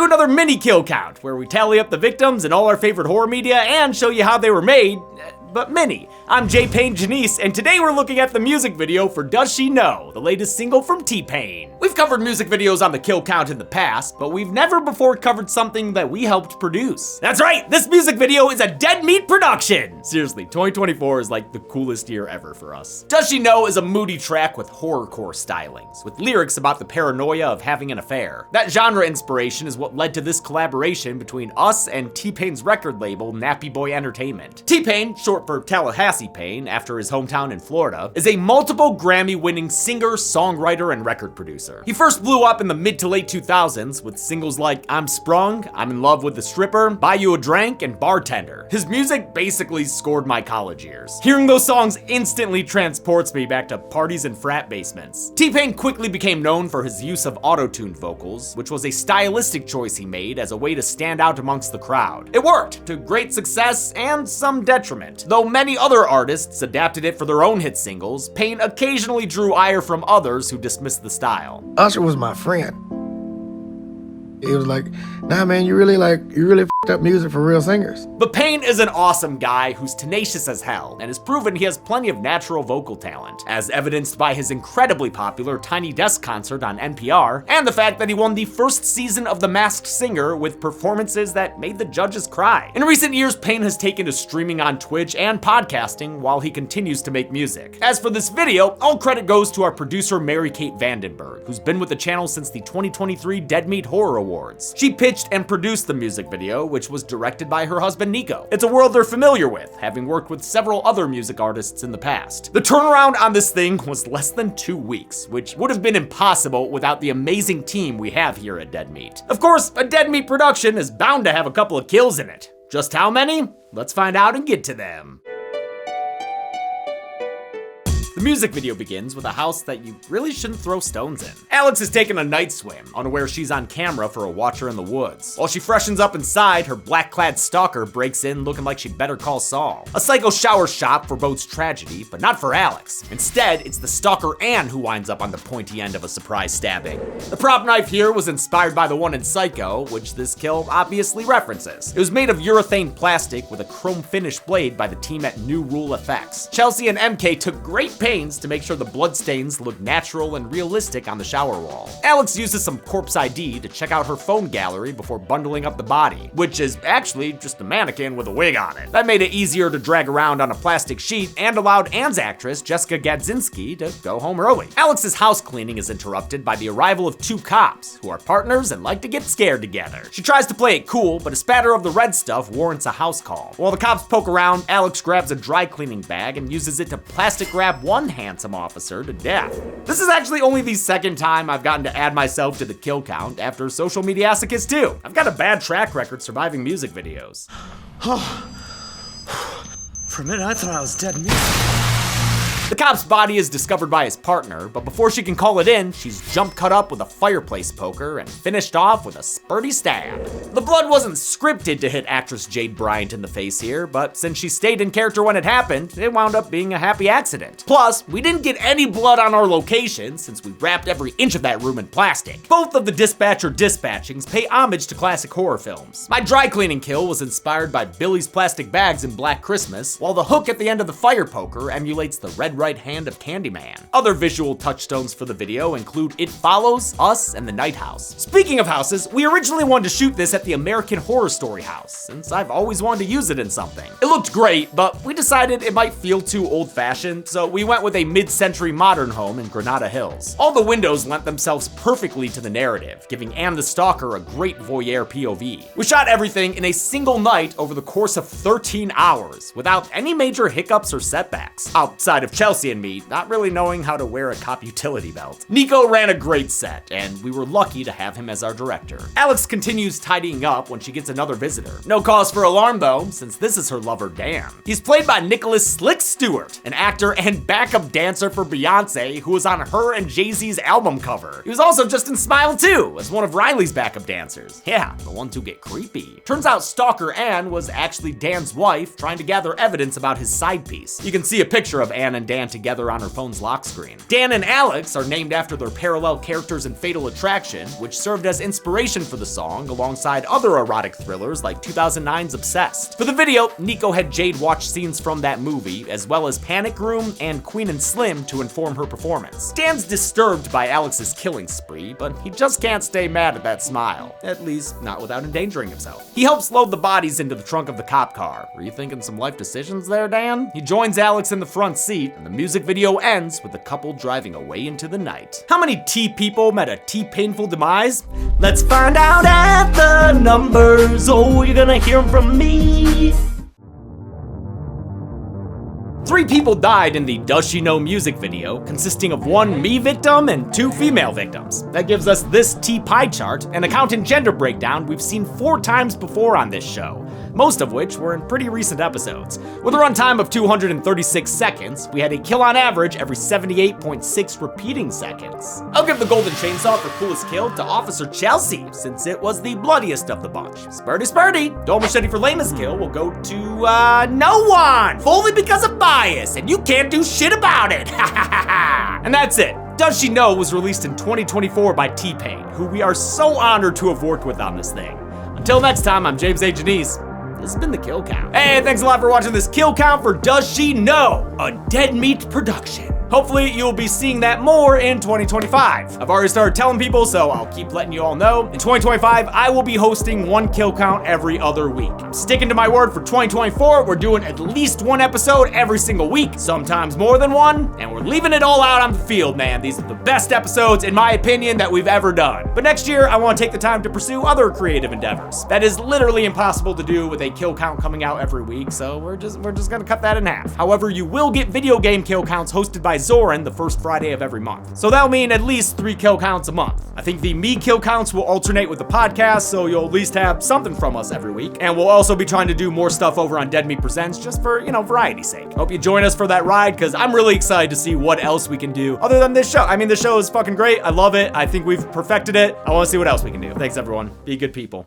do another mini kill count, where we tally up the victims and all our favorite horror media and show you how they were made, but mini. I'm J. Payne Janice, and today we're looking at the music video for Does She Know, the latest single from T-Pain. We've covered music videos on the kill count in the past, but we've never before covered something that we helped produce. That's right, this music video is a Dead Meat production! Seriously, 2024 is like the coolest year ever for us. Does She Know is a moody track with horrorcore stylings, with lyrics about the paranoia of having an affair. That genre inspiration is what led to this collaboration between us and T-Pain's record label, Nappy Boy Entertainment. T-Pain, short for Tallahassee Pain, after his hometown in Florida, is a multiple Grammy-winning singer, songwriter, and record producer. He first blew up in the mid to late 2000s with singles like I'm Sprung, I'm in Love with the Stripper, Buy You a Drink, and Bartender. His music basically scored my college years. Hearing those songs instantly transports me back to parties and frat basements. T-Pain quickly became known for his use of auto-tuned vocals, which was a stylistic choice he made as a way to stand out amongst the crowd. It worked, to great success and some detriment. Though many other artists adapted it for their own hit singles, Pain occasionally drew ire from others who dismissed the style. Usher was my friend. He was like, nah man, you really f***ed up music for real singers. But Pain is an awesome guy who's tenacious as hell and has proven he has plenty of natural vocal talent, as evidenced by his incredibly popular Tiny Desk concert on NPR, and the fact that he won the first season of The Masked Singer with performances that made the judges cry. In recent years, Pain has taken to streaming on Twitch and podcasting while he continues to make music. As for this video, all credit goes to our producer Mary Kate Vandenberg, who's been with the channel since the 2023 Dead Meat Horror Awards. She pitched and produced the music video, which was directed by her husband Nico. It's a world they're familiar with, having worked with several other music artists in the past. The turnaround on this thing was less than 2 weeks, which would have been impossible without the amazing team we have here at Dead Meat. Of course, a Dead Meat production is bound to have a couple of kills in it. Just how many? Let's find out and get to them. The music video begins with a house that you really shouldn't throw stones in. Alex is taking a night swim, unaware she's on camera for a watcher in the woods. While she freshens up inside, her black-clad stalker breaks in looking like she'd better call Saul. A psycho shower shop forebodes tragedy, but not for Alex. Instead, it's the stalker Anne who winds up on the pointy end of a surprise stabbing. The prop knife here was inspired by the one in Psycho, which this kill obviously references. It was made of urethane plastic with a chrome finish blade by the team at New Rule Effects. Chelsea and MK took great pains to make sure the bloodstains look natural and realistic on the shower wall. Alex uses some corpse ID to check out her phone gallery before bundling up the body, which is actually just a mannequin with a wig on it. That made it easier to drag around on a plastic sheet and allowed Anne's actress, Jessica Gadzinski, to go home early. Alex's house cleaning is interrupted by the arrival of 2 cops, who are partners and like to get scared together. She tries to play it cool, but a spatter of the red stuff warrants a house call. While the cops poke around, Alex grabs a dry cleaning bag and uses it to plastic wrap one handsome officer to death. This is actually only the second time I've gotten to add myself to the kill count after Social Mediasicus 2. I've got a bad track record surviving music videos. For a minute, I thought I was dead meat. The cop's body is discovered by his partner, but before she can call it in, she's jump cut up with a fireplace poker and finished off with a spurty stab. The blood wasn't scripted to hit actress Jade Bryant in the face here, but since she stayed in character when it happened, it wound up being a happy accident. Plus, we didn't get any blood on our location since we wrapped every inch of that room in plastic. Both of the dispatcher dispatchings pay homage to classic horror films. My dry cleaning kill was inspired by Billy's plastic bags in Black Christmas, while the hook at the end of the fire poker emulates the red right hand of Candyman. Other visual touchstones for the video include It Follows, Us, and The Night House. Speaking of houses, we originally wanted to shoot this at the American Horror Story house, since I've always wanted to use it in something. It looked great, but we decided it might feel too old-fashioned, so we went with a mid-century modern home in Granada Hills. All the windows lent themselves perfectly to the narrative, giving Anne the Stalker a great voyeur POV. We shot everything in a single night over the course of 13 hours, without any major hiccups or setbacks, outside of Chelsea and me not really knowing how to wear a cop utility belt. Nico ran a great set, and we were lucky to have him as our director. Alex continues tidying up when she gets another visitor. No cause for alarm though, since this is her lover Dan. He's played by Nicholas Slick Stewart, an actor and backup dancer for Beyonce who was on her and Jay-Z's album cover. He was also just in Smile 2 as one of Riley's backup dancers. Yeah, the ones who get creepy. Turns out Stalker Anne was actually Dan's wife trying to gather evidence about his side piece. You can see a picture of Anne and Dan together on her phone's lock screen. Dan and Alex are named after their parallel characters in Fatal Attraction, which served as inspiration for the song alongside other erotic thrillers like 2009's Obsessed. For the video, Nico had Jade watch scenes from that movie, as well as Panic Room and Queen and Slim to inform her performance. Dan's disturbed by Alex's killing spree, but he just can't stay mad at that smile. At least, not without endangering himself. He helps load the bodies into the trunk of the cop car. Were you thinking some life decisions there, Dan? He joins Alex in the front seat, and the music video ends with the couple driving away into the night. How many T people met a T painful demise? Let's find out at the numbers. Oh, you're gonna hear them from me. 3 people died in the Does She Know music video, consisting of 1 me victim and 2 female victims. That gives us this T pie chart, an account and gender breakdown we've seen 4 times before on this show, most of which were in pretty recent episodes. With a runtime of 236 seconds, we had a kill on average every 78.6 repeating seconds. I'll give the golden chainsaw for coolest kill to Officer Chelsea, since it was the bloodiest of the bunch. Spurdy. Dual machete for lamest kill will go to, no one! Fully because of bias, and you can't do shit about it! And that's it. Does She Know was released in 2024 by T-Pain, who we are so honored to have worked with on this thing. Until next time, I'm James A. Janice. This has been the Kill Count. Hey, thanks a lot for watching this Kill Count for Does She Know, a Dead Meat production. Hopefully, you'll be seeing that more in 2025. I've already started telling people, so I'll keep letting you all know. In 2025, I will be hosting 1 kill count every other week. I'm sticking to my word for 2024. We're doing at least 1 episode every single week, sometimes more than 1, and we're leaving it all out on the field, man. These are the best episodes, in my opinion, that we've ever done. But next year, I want to take the time to pursue other creative endeavors. That is literally impossible to do with a kill count coming out every week, so we're just gonna cut that in half. However, you will get video game kill counts hosted by Zoran the first Friday of every month. So that'll mean at least 3 kill counts a month. I think the me kill counts will alternate with the podcast, so you'll at least have something from us every week. And we'll also be trying to do more stuff over on Dead Meat Presents just for, variety's sake. Hope you join us for that ride, because I'm really excited to see what else we can do other than this show. I mean, this show is fucking great. I love it. I think we've perfected it. I want to see what else we can do. Thanks, everyone. Be good people.